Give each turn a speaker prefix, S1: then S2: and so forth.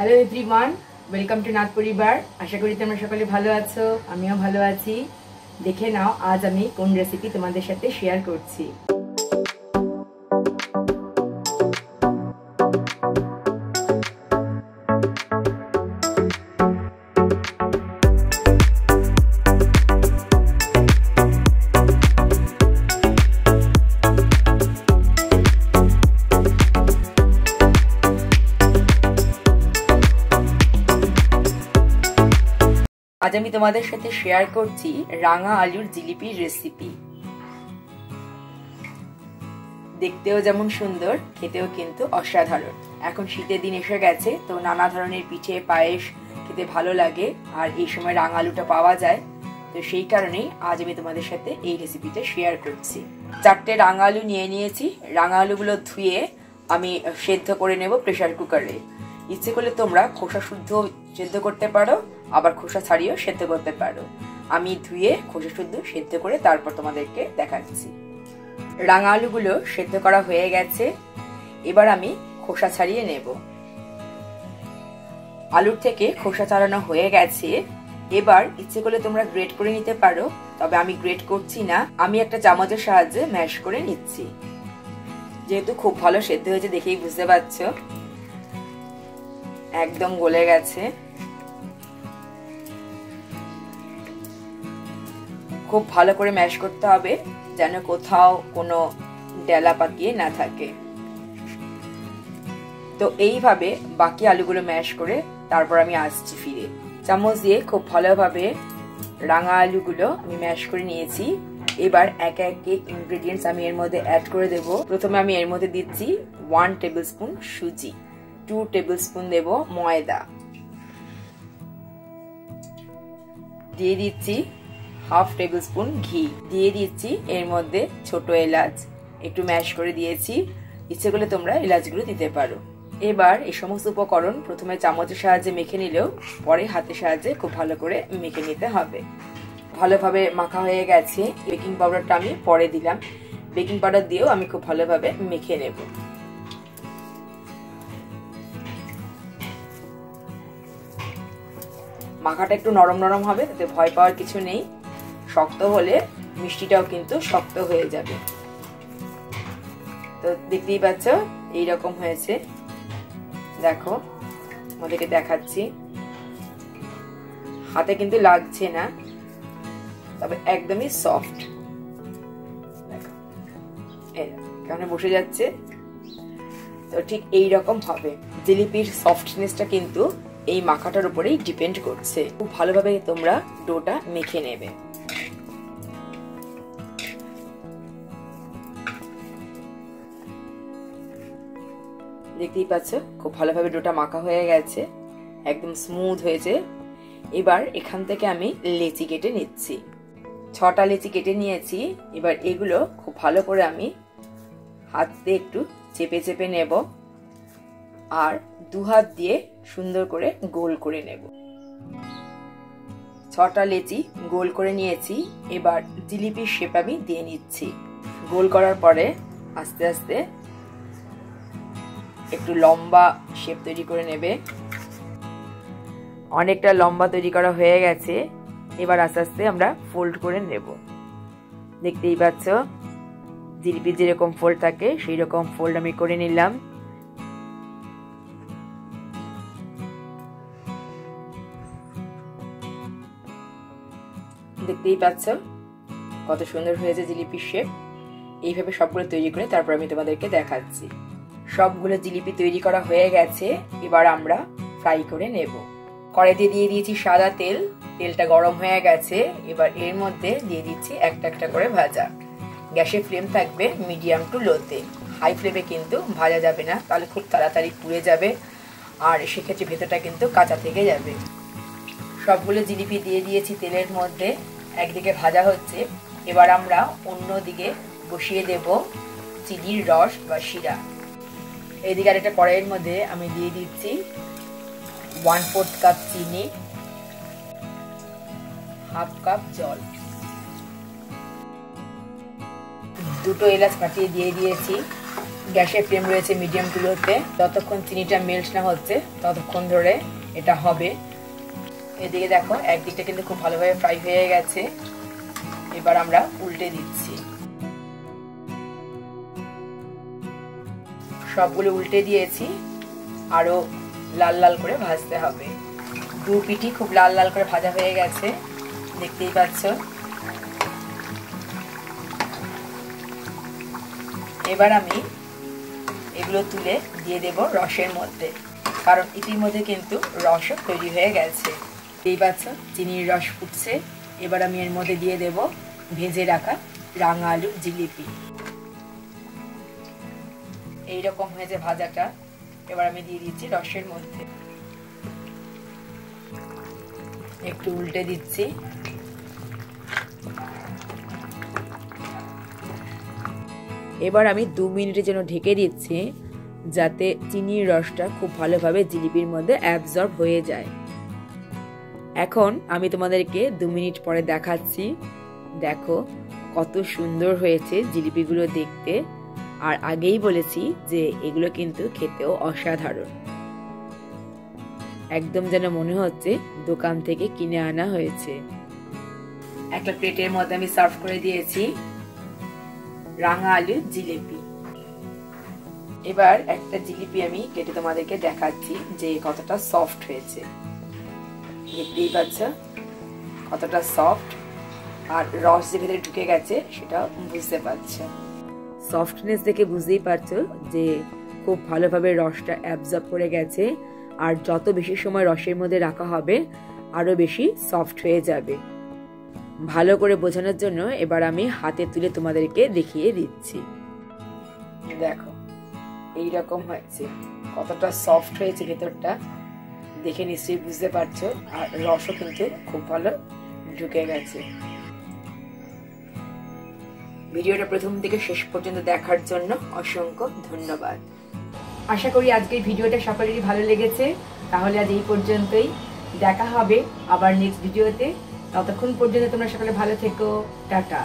S1: Hello everyone, welcome to Nath পরিবার। আশা করি তোমরা সকলে ভালো আছো, আমিও ভালো আছি। দেখে নাও আজ আমি কোন রেসিপি তোমাদের সাথে শেয়ার করছি। আজ আমি তোমাদের সাথে শেয়ার করছি রাঙা আলুর জিলিপির রেসিপি। দেখতেও যেমন সুন্দর, খেতেও কিন্তু অসাধারণ। এখন শীতের দিন এসে গেছে, তো নানা ধরনের পিঠে পায়েস খেতে ভালো লাগে, আর এই সময় রাঙা আলুটা পাওয়া যায়। তো সেই কারণেই আজ আমি তোমাদের সাথে এই রেসিপিটা শেয়ার করছি। 4টে রাঙা আলু নিয়ে নিয়েছি। রাঙা আলুগুলো ধুয়ে আমি সেদ্ধ করে নেব প্রেসার কুকারে। ইচ্ছে করলে তোমরা খোসা শুদ্ধ সেদ্ধ করতে পারো, আবার খোসা ছাড়িয়েও সেদ্ধ করতে পারো। আমি ধুয়ে খোসা শুদ্ধ সেদ্ধ করে তারপর তোমাদেরকে দেখাচ্ছি। রাঙা আলুগুলো সেদ্ধ করা হয়ে গেছে, এবার আমি খোসা ছাড়িয়ে নেব। আলুর থেকে খোসা ছাড়ানো হয়ে গেছে, এবার ইচ্ছে করলে তোমরা গ্রেট করে নিতে পারো, তবে আমি গ্রেট করছি না, আমি একটা চামচের সাহায্যে ম্যাশ করে নিচ্ছি। যেহেতু খুব ভালো সেদ্ধ হয়েছে, দেখেই বুঝতে পারছো একদম গলে গেছে। খুব ভালো করে ম্যাশ করতে হবে যেন কোথাও কোনো ডেলা পাকিয়ে না থাকে। তো এইভাবে বাকি আলুগুলো ম্যাশ করে তারপর আমি আসছি ফিরে। চামচ দিয়ে খুব ভালোভাবে রাঙা আলুগুলো আমি ম্যাশ করে নিয়েছি। এবার একে একে ইনগ্রেডিয়েন্টস আমি এর মধ্যে অ্যাড করে দেব। প্রথমে আমি এর মধ্যে দিচ্ছি 1 টেবিল স্পুন সুজি, 2 টেবিল স্পুন দেব ময়দা, দিয়ে দিচ্ছি হাফ টেবিল স্পুন ঘি, দিয়ে দিচ্ছি এর মধ্যে ছোট এলাচ, একটু ম্যাশ করে দিয়েছি। ইচ্ছে করলে তোমরা এলাচগুলো দিতে পারো। এবার এই সমস্ত উপকরণ প্রথমে চামচের সাহায্যে মেখে নিলেও পরে হাতের সাহায্যে খুব ভালো করে মেখে নিতে হবে। ভালোভাবে মাখা হয়ে গেছে। বেকিং পাউডারটা আমি পরে দিলাম। বেকিং পাউডার দিয়েও আমি খুব ভালোভাবে মেখে নেব। মাখাটা একটু নরম নরম হবে, তাতে ভয় পাওয়ার কিছু নেই। শক্ত হলে মিষ্টিটাও কিন্তু শক্ত হয়ে যাবে। তো দেখতেই পাচ্ছ এইরকম হয়েছে। দেখো আমাদেরকে দেখাচ্ছি, হাতে কিন্তু লাগছে না, তবে একদমই সফট। কেমন বসে যাচ্ছে। তো ঠিক এইরকম হবে। জিলিপির সফটনেসটা কিন্তু এই মাখাটার উপরেই ডিপেন্ড করছে। খুব ভালোভাবে তোমরা ডোটা মেখে নেবে। দেখতেই পাচ্ছ খুব ভালোভাবে ডোটা মাখা হয়ে গেছে, একদম স্মুথ হয়েছে। এবার এখান থেকে আমি লেচি কেটে নিচ্ছি। 6টা লেচি কেটে নিয়েছি। এবার এগুলো খুব ভালো করে আমি হাত দিয়ে একটু চেপে চেপে নেব, আর 2 হাত দিয়ে সুন্দর করে গোল করে নেব। 6টা লেচি গোল করে নিয়েছি। এবার জিলিপির শেপ আমি দিয়ে নিচ্ছি। গোল করার পরে আস্তে আস্তে একটু লম্বা শেপ তৈরি করে নেবে। অনেকটা লম্বা তৈরি করা হয়ে গেছে। এবার আস্তে আস্তে আমরা ফোল্ড করে নেব। দেখতেই পাচ্ছ জিলিপির যেরকম ফোল্ড থাকে সেই রকম ফোল্ড আমি করে নিলাম। দেখতেই পাচ্ছ কত সুন্দর হয়েছে জিলিপির শেপ। এইভাবে সবগুলো তৈরি করে তারপর আমি তোমাদেরকে দেখাচ্ছি। সবগুলো জিলিপি তৈরি করা হয়ে গেছে। এবার আমরা ফ্রাই করে নেব। কড়াইতে দিয়ে দিয়েছি সাদা তেল। তেলটা গরম হয়ে গেছে। এবার এর মধ্যে দিয়ে দিচ্ছি একটা একটা করে ভাজা। গ্যাসের ফ্লেম থাকবে মিডিয়াম টু লোতে। হাই ফ্লেমে কিন্তু ভাজা যাবে না, তাহলে খুব তাড়াতাড়ি পুড়ে যাবে, আর সেক্ষেত্রে ভেতরটা কিন্তু কাঁচা থেকে যাবে। সবগুলো জিলিপি দিয়ে দিয়েছি তেলের মধ্যে, একদিকে ভাজা হচ্ছে। এবার আমরা অন্য দিকে বসিয়ে দেব চিনির রস বা শিরা। এইদিকে আর একটা কড়াইয়ের মধ্যে আমি দিয়ে দিচ্ছি 1/4 কাপ চিনি, হাফ কাপ জল, 2টো এলাচ ফাটিয়ে দিয়ে দিয়েছি, গ্যাসের ফ্লেম রয়েছে মিডিয়াম টু লোতে। যতক্ষণ চিনিটা মেল্ট না হচ্ছে ততক্ষণ ধরে এটা হবে। এদিকে দেখো একদিকটা কিন্তু খুব ভালোভাবে ফ্রাই হয়ে গেছে। এবার আমরা উল্টে দিচ্ছি। সবগুলো উল্টে দিয়েছি, আরো লাল লাল করে ভাজতে হবে। দু পিঠই খুব লাল লাল করে ভাজা হয়ে গেছে, দেখতেই পাচ্ছ। এবার আমি এগুলো তুলে দিয়ে দেব রসের মধ্যে, কারণ ইতিমধ্যে কিন্তু রসও তৈরি হয়ে গেছে। এই পাচ্ছ চিনির রস ফুটছে। এবার আমি এর মধ্যে দিয়ে দেব ভেজে রাখা রাঙা আলুর জিলিপি। এইরকম হয়েছে ভাজাটা। এবার আমি দিয়ে দিচ্ছি রসের মধ্যে, একটু উল্টে দিচ্ছি। এবার আমি 2 মিনিটের জন্য ঢেকে দিচ্ছি, যাতে চিনির রসটা খুব ভালোভাবে জিলিপির মধ্যে অ্যাবজর্ব হয়ে যায়। এখন আমি তোমাদেরকে 2 মিনিট পরে দেখাচ্ছি। দেখো কত সুন্দর হয়েছে জিলিপিগুলো দেখতে। আর আগেই বলেছি যে এগুলো কিন্তু খেতেও অসাধারণ, একদম যেন মনে হচ্ছে দোকান থেকে কিনে আনা হয়েছে। একটা প্লেটের মধ্যে আমি সার্ভ করে দিয়েছি রাঙা আলুর জিলিপি। এবার একটা জিলিপি আমি কেটে তোমাদেরকে দেখাচ্ছি যে কতটা সফট হয়েছে। দেখতেই পাচ্ছ কতটা সফট, আর রস যে ভেতরে ঢুকে গেছে সেটা বুঝতে পারছো। সফটনেস দেখে বুঝতেই পারছো যে খুব ভালোভাবে রসটা অ্যাবজর্ব করে গেছে। আর যত বেশি সময় রসের মধ্যে রাখা হবে আরো বেশি সফট হয়ে যাবে। ভালো করে বোঝানোর জন্য এবার আমি হাতে তুলে তোমাদেরকে দেখিয়ে দিচ্ছি। দেখো এইরকম হয়েছে, কতটা সফট হয়েছে ভেতরটা, দেখে নিশ্চয়ই বুঝতে পারছো। আর রসও কিন্তু খুব ভালো ঢুকে গেছে। ভিডিওটা প্রথম থেকে শেষ পর্যন্ত দেখার জন্য অসংখ্য ধন্যবাদ। আশা করি আজকের ভিডিওটা সকলেরই ভালো লেগেছে। তাহলে আজ এই পর্যন্তই, দেখা হবে আবার নেক্সট ভিডিওতে। ততক্ষণ পর্যন্ত তোমরা সকলে ভালো থেকো। টাটা।